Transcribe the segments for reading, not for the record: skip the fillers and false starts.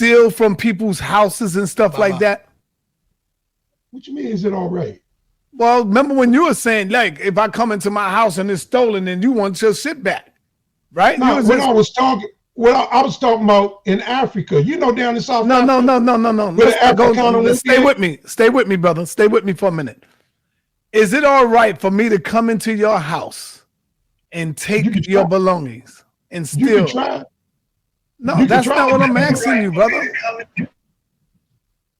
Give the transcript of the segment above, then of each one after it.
steal from people's houses and stuff like that? What you mean, is it all right? Well, remember when you were saying, like, if I come into my house and it's stolen, then you want your shit back, right? No, I was talking about in Africa. You know, down in South Africa. No. Stay with me, brother. Stay with me for a minute. Is it all right for me to come into your house and take your belongings and steal? You can try. No, that's not what I'm asking you, brother.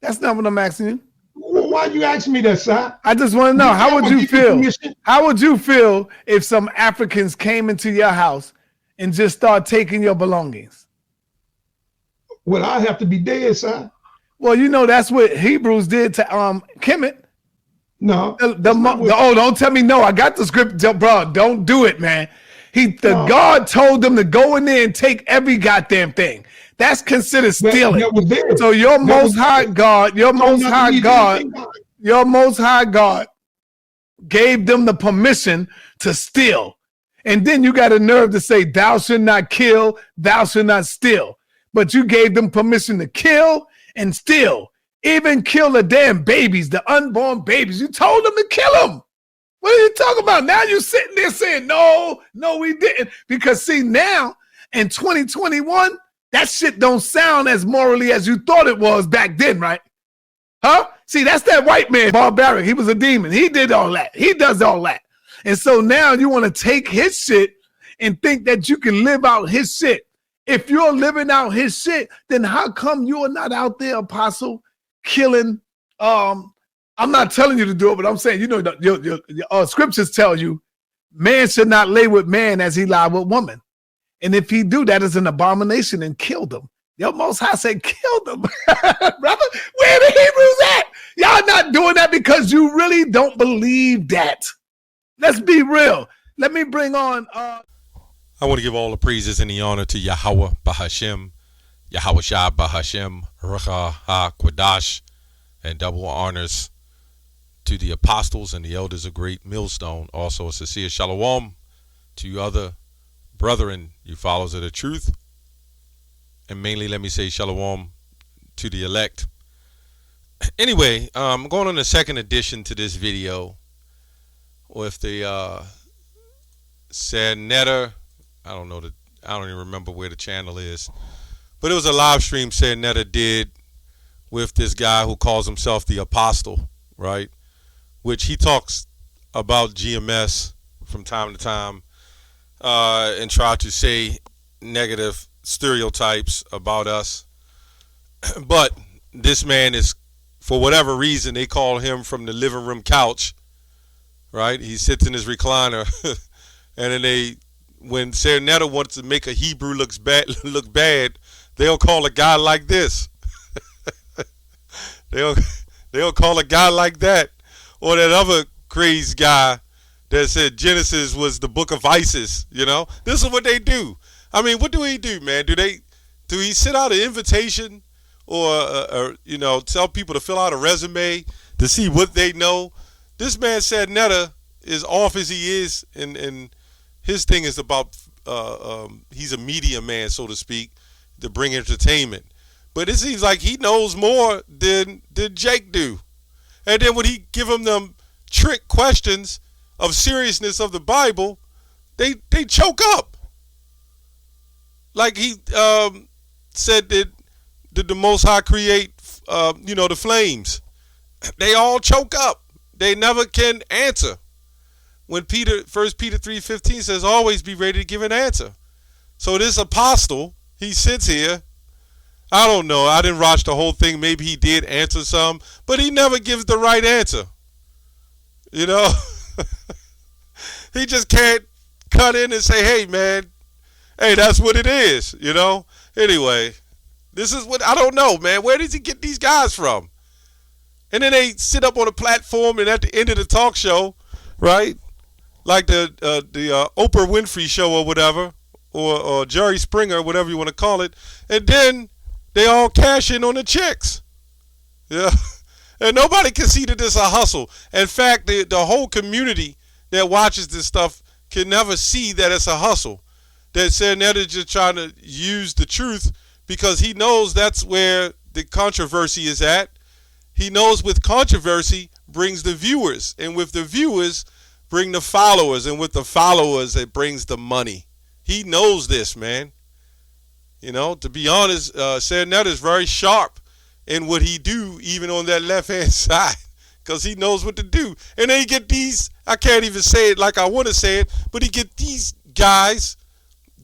That's not what I'm asking you. Well, why you asking me that, sir? I just want to know, how would you feel? How would you feel if some Africans came into your house and just start taking your belongings? Well, I have to be dead, sir. Well, you know that's what Hebrews did to Kemet. No. Don't tell me no. I got the script, bro. Don't do it, man. God told them to go in there and take every goddamn thing. That's considered stealing. So your most high God gave them the permission to steal. And then you got a nerve to say, thou should not kill, thou should not steal. But you gave them permission to kill and steal. Even kill the damn babies, the unborn babies. You told them to kill them. What are you talking about? Now you're sitting there saying, no, we didn't. Because see, now in 2021, that shit don't sound as morally as you thought it was back then, right? Huh? See, that's that white man, barbaric. He was a demon. He did all that. He does all that. And so now you want to take his shit and think that you can live out his shit. If you're living out his shit, then how come you are not out there, Apostle, killing? I'm not telling you to do it, but I'm saying, you know, your scriptures tell you man should not lay with man as he lie with woman. And if he do, that is an abomination, and kill them. Your Most High said, kill them. Brother, where the Hebrews at? Y'all not doing that because you really don't believe that. Let's be real. Let me bring on. I want to give all the praises and the honor to Yahweh Bahashem, Yahweh Shah Bahashem, Rucha HaQuadash, and double honors to the apostles and the elders of Great Millstone. Also a sincere shalom to you other brethren, you followers of the truth. And mainly let me say shalom to the elect. Anyway, I'm going on the second edition to this video with the said Netter. I don't even remember where the channel is, but it was a live stream said Netter did with this guy who calls himself the Apostle, right? Which he talks about GMS from time to time and try to say negative stereotypes about us. But this man is, for whatever reason, they call him from the living room couch, right? He sits in his recliner and then when Serenetta wants to make a Hebrew look bad, they'll call a guy like this. they'll call a guy like that, or that other crazy guy that said Genesis was the book of ISIS. You know, this is what they do. I mean, what do he do, man? Do he send out an invitation, or you know, tell people to fill out a resume to see what they know? This man said Netta is off as he is, and his thing is about he's a media man, so to speak, to bring entertainment. But it seems like he knows more than Jake do. And then when he give him them trick questions of seriousness of the Bible, they choke up. Like he said that did the Most High create the flames? They all choke up. They never can answer. When 1 Peter 3:15 says, always be ready to give an answer. So this apostle, he sits here. I don't know. I didn't watch the whole thing. Maybe he did answer some, but he never gives the right answer. You know, he just can't cut in and say, hey, man, hey, that's what it is. You know, anyway, this is what I don't know, man. Where does he get these guys from? And then they sit up on a platform and at the end of the talk show, right? Like the Oprah Winfrey show or whatever, or Jerry Springer, whatever you want to call it. And then they all cash in on the chicks. Yeah. And nobody can see that this is a hustle. In fact, the whole community that watches this stuff can never see that it's a hustle. That said, they're just trying to use the truth because he knows that's where the controversy is at. He knows with controversy brings the viewers, and with the viewers bring the followers, and with the followers it brings the money. He knows this, man. You know, to be honest, Sarnetta is very sharp in what he do, even on that left-hand side, because he knows what to do. And then you get these, I can't even say it like I want to say it, but he get these guys,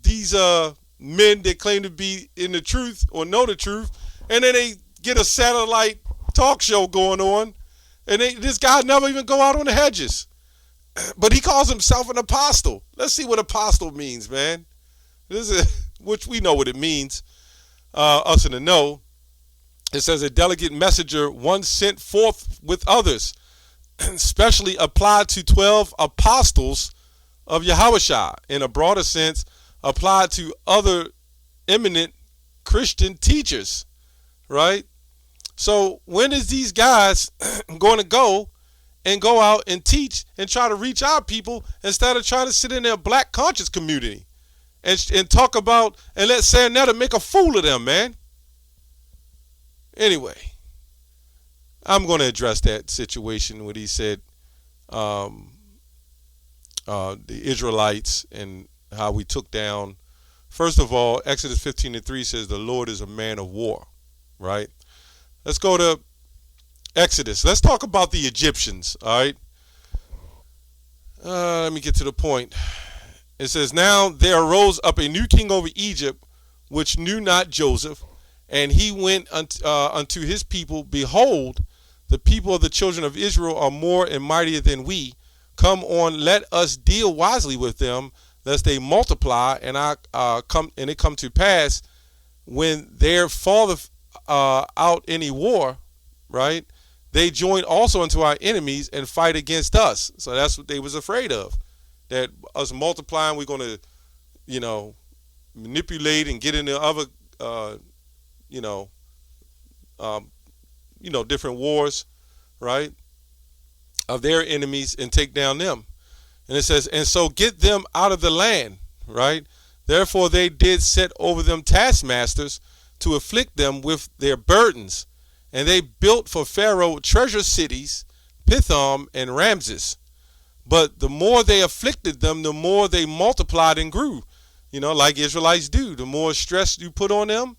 these men that claim to be in the truth or know the truth, and then they get a satellite talk show going on, and this guy never even go out on the hedges. But he calls himself an apostle. Let's see what apostle means, man. This is, which we know what it means, us in the know. It says a delegate messenger, one sent forth with others, specially applied to 12 apostles of Yahushua. In a broader sense, applied to other eminent Christian teachers, right? So when is these guys going to go out and teach and try to reach our people instead of trying to sit in their black conscious community and talk about and let Sarnetta make a fool of them, man? Anyway, I'm going to address that situation when he said the Israelites and how we took down. First of all, Exodus 15:3 says the Lord is a man of war, right? Let's go to Exodus. Let's talk about the Egyptians, all right? Let me get to the point. It says, now there arose up a new king over Egypt, which knew not Joseph, and he went unto his people. Behold, the people of the children of Israel are more and mightier than we. Come on, let us deal wisely with them, lest they multiply, and it come to pass when there falleth out any war, right? They join also unto our enemies and fight against us. So that's what they was afraid of, that us multiplying, we're going to, manipulate and get into other, different wars, right, of their enemies and take down them. And it says, and so get them out of the land, right? Therefore they did set over them taskmasters to afflict them with their burdens. And they built for Pharaoh treasure cities, Pithom and Ramses. But the more they afflicted them, the more they multiplied and grew. Like Israelites do. The more stress you put on them,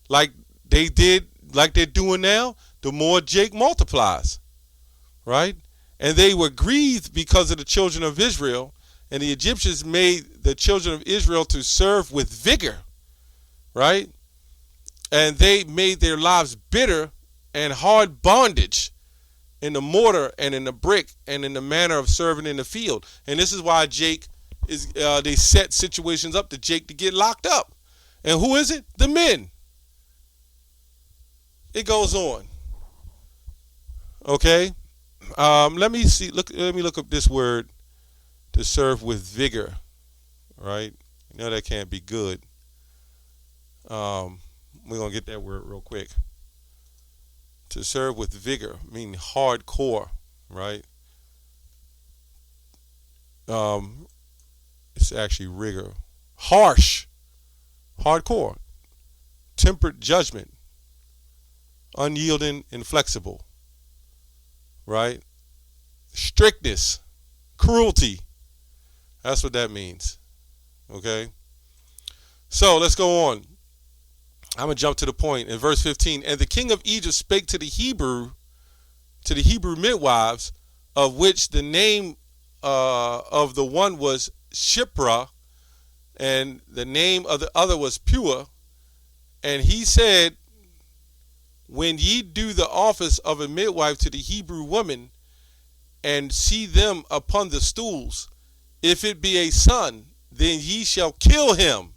like they did, like they're doing now, the more Jake multiplies, right? And they were grieved because of the children of Israel. And the Egyptians made the children of Israel to serve with vigor, right? And they made their lives bitter and hard bondage in the mortar and in the brick and in the manner of serving in the field. And this is why Jake is, they set situations up to Jake to get locked up. And who is it? The men. It goes on. Okay. Let me see. Let me look up this word, to serve with vigor. Right. That can't be good. We're gonna get that word real quick. To serve with vigor, meaning hardcore, right? It's actually rigor. Harsh, hardcore, tempered judgment, unyielding, inflexible, right? Strictness, cruelty. That's what that means, okay? So let's go on. I'm going to jump to the point in verse 15. And the king of Egypt spake to the Hebrew midwives, of which the name of the one was Shipra, and the name of the other was Pua. And he said, when ye do the office of a midwife to the Hebrew woman, and see them upon the stools, if it be a son, then ye shall kill him.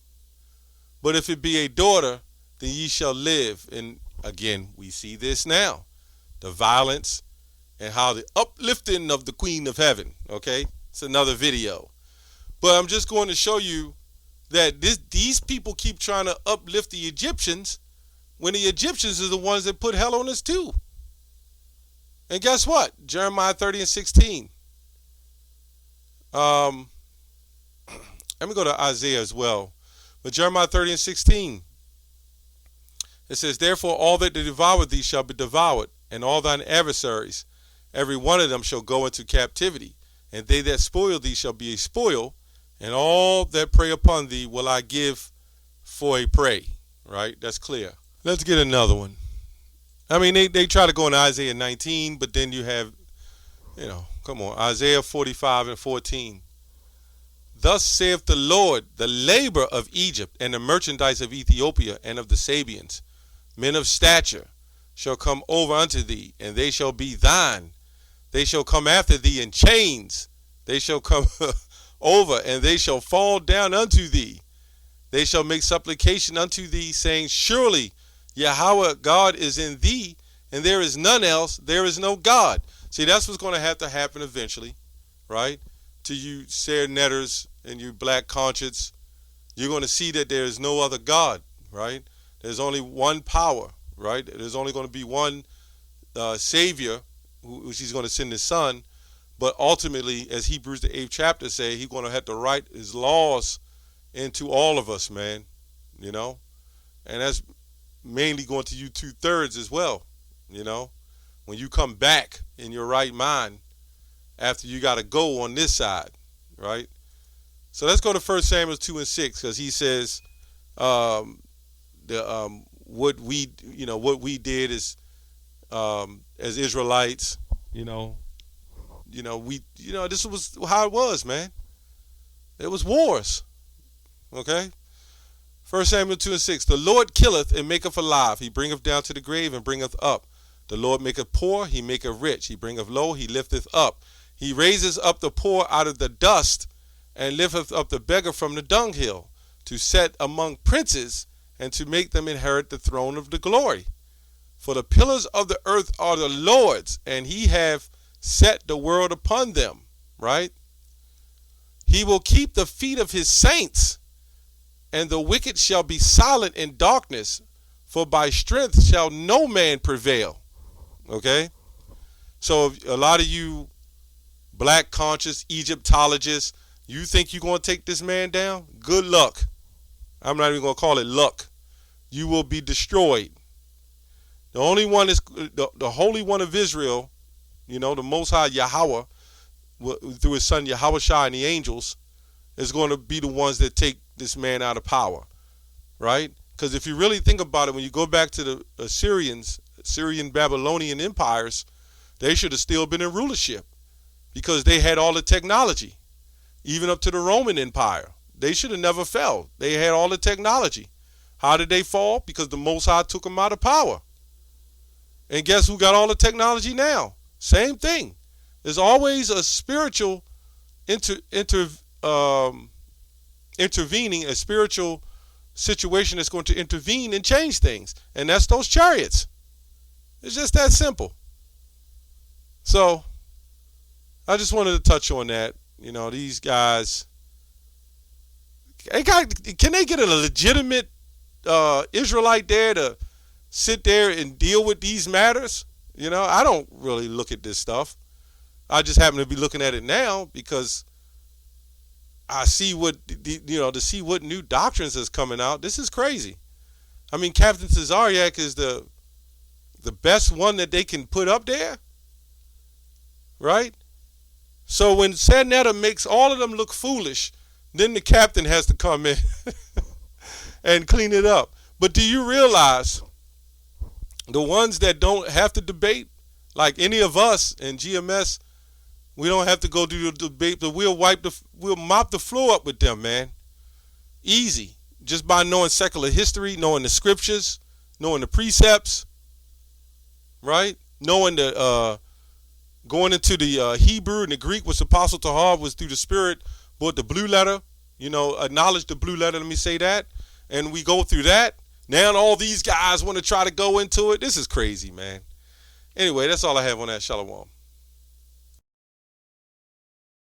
But if it be a daughter, then ye shall live. And again, we see this now, the violence and how the uplifting of the Queen of Heaven. Okay, it's another video, but I'm just going to show you that these people keep trying to uplift the Egyptians when the Egyptians are the ones that put hell on us too. And guess what? Jeremiah 30:16. Let me go to Isaiah as well, but Jeremiah 30:16. It says, therefore all that devour thee shall be devoured, and all thine adversaries, every one of them shall go into captivity. And they that spoil thee shall be a spoil, and all that prey upon thee will I give for a prey. Right? That's clear. Let's get another one. I mean, they try to go in Isaiah 19, but then you have, come on, Isaiah 45 and 14. Thus saith the Lord, the labor of Egypt and the merchandise of Ethiopia and of the Sabians, men of stature, shall come over unto thee, and they shall be thine. They shall come after thee in chains. They shall come over, and they shall fall down unto thee. They shall make supplication unto thee, saying, surely Yahweh God is in thee, and there is none else, there is no God. See, that's what's going to have to happen eventually, right? To you Seir netters and you black conscience, you're going to see that there is no other God, right? There's only one power, right? There's only going to be one Savior, which he's going to send his son. But ultimately, as Hebrews the 8th chapter say, he's going to have to write his laws into all of us, man, And that's mainly going to you 2/3 as well, When you come back in your right mind after you got to go on this side, right? So let's go to 1 Samuel 2 and 6, because he says what we did is as Israelites, this was how it was, man. It was wars. Okay? 1 Samuel 2 and 6. The Lord killeth and maketh alive. He bringeth down to the grave and bringeth up. The Lord maketh poor, he maketh rich. He bringeth low, he lifteth up. He raises up the poor out of the dust, and lifteth up the beggar from the dunghill, to set among princes, and to make them inherit the throne of the glory. For the pillars of the earth are the Lord's, and he hath set the world upon them. Right? He will keep the feet of his saints, and the wicked shall be silent in darkness, for by strength shall no man prevail. Okay? So a lot of you black conscious Egyptologists, you think you're going to take this man down? Good luck. I'm not even going to call it luck. You will be destroyed. The only one is the Holy One of Israel, the Most High Yahweh, through his son Yahushua and the angels, is going to be the ones that take this man out of power, right? Because if you really think about it, when you go back to the Syrian Babylonian empires, they should have still been in rulership because they had all the technology, even up to the Roman Empire. They should have never fell. They had all the technology. How did they fall? Because the Most High took them out of power. And guess who got all the technology now? Same thing. There's always a spiritual intervening, a spiritual situation that's going to intervene and change things. And that's those chariots. It's just that simple. So I just wanted to touch on that. These guys, can they get a legitimate Israelite there to sit there and deal with these matters? I don't really look at this stuff. I just happen to be looking at it now because I see to see what new doctrines is coming out. This is crazy. I mean, Captain Cesariak is the best one that they can put up there, right? So when Sadnetta makes all of them look foolish, then the captain has to come in and clean it up. But do you realize the ones that don't have to debate, like any of us in GMS, we don't have to go do the debate, but we'll mop the floor up with them, man. Easy. Just by knowing secular history, knowing the scriptures, knowing the precepts, right? Knowing the going into the Hebrew and the Greek, which Apostle Tahar was through the Spirit, brought the blue letter, acknowledge the blue letter, let me say that. And we go through that. Now all these guys want to try to go into it. This is crazy, man. Anyway, that's all I have on that. Shalom.